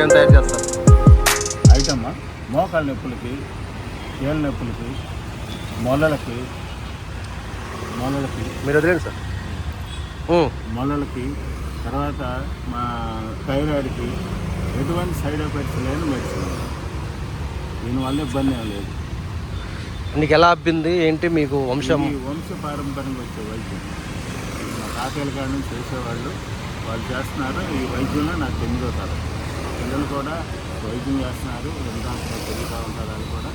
ఏం తయారు చేస్తారు? ఐటమ్ మోకాళ్ళ నొప్పులకి, కీళ్ళ నొప్పులకి, మొలలకి మీరు వదిలేండి సార్. మొలలకి, తర్వాత మా థైరాయిడ్కి ఎటువంటి సైడ్ ఎఫెక్ట్స్ లేని మెడిసిన్. దీనివల్ల ఇబ్బంది ఏం లేదు. నీకు ఎలా అబ్బింది ఏంటి? మీకు వంశ పారంపర్యంగా వచ్చే వైద్యం. మా తాతయ్యల కాడ నుంచి చేసేవాళ్ళు, వాళ్ళు చేస్తున్నారు. ఈ వైద్యంలో నాకు 9వ తరం. మా పిల్లలు కూడా వైద్యం చేస్తున్నారు. ఎంత తిరుగుతూ ఉంటారు, అది కూడా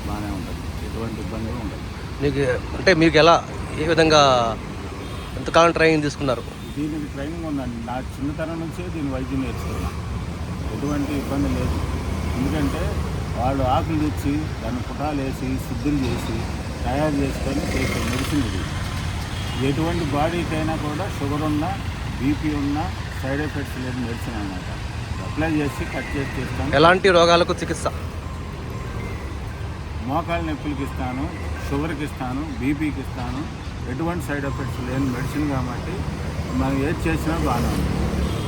బాగానే ఉంటుంది. ఎటువంటి ఇబ్బంది ఉండదు. మీకు ఎలా, ఏ విధంగా, ఎంతకాలం ట్రైనింగ్ తీసుకున్నారు? దీనికి ట్రైనింగ్ ఉందండి. నా చిన్నతనం నుంచే దీని వైద్యం నేర్చుకున్నాను. ఎటువంటి ఇబ్బంది లేదు. ఎందుకంటే వాళ్ళు ఆకులు తెచ్చి దాన్ని పుటాలు వేసి శుద్ధులు చేసి తయారు చేసుకొని చేసే మెడిసిన్ ఇది. ఎటువంటి బాడీకైనా కూడా షుగర్ ఉన్నా, బీపీ ఉన్నా సైడ్ ఎఫెక్ట్స్ లేని మెడిసిన్ అన్నమాట. అప్లై చేసి కట్ చేసి చేస్తాను. ఎలాంటి రోగాలకు చికిత్స? మోకాళ్ళ నొప్పులకి ఇస్తాను, షుగర్కి ఇస్తాను, బీపీకి ఇస్తాను. ఎటువంటి సైడ్ ఎఫెక్ట్స్ లేని మెడిసిన్ కాబట్టి మనం ఏది చేసినా బాగానే ఉంది.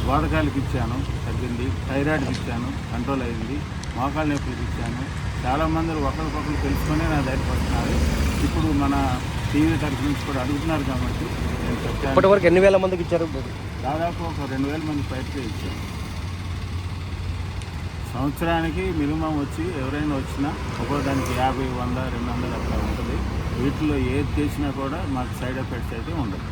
బోధకాలకి ఇచ్చాను, తగ్గింది. థైరాయిడ్కి ఇచ్చాను, కంట్రోల్ అయింది. మోకాళ్ళ నొప్పులకి ఇచ్చాను. చాలామంది ఒకరికొకరు తెలుసుకునే నా దగ్గరికి వస్తున్నారు. ఇప్పుడు మన టీవీ తరఫు నుంచి కూడా అడుగుతున్నారు కాబట్టి నేను చెప్తాను. ఇప్పటివరకు ఎన్ని వేల మందికి ఇచ్చారు? దాదాపు ఒక 2000 మంది పైకి ఇచ్చాను. సంవత్సరానికి మినిమం వచ్చి ఎవరైనా వచ్చినా ఒక్కో దానికి 50, 100, 200 అట్లా ఉంటుంది. వీటిలో ఏది చేసినా కూడా మాకు సైడ్ ఎఫెక్ట్స్ అయితే ఉండదు.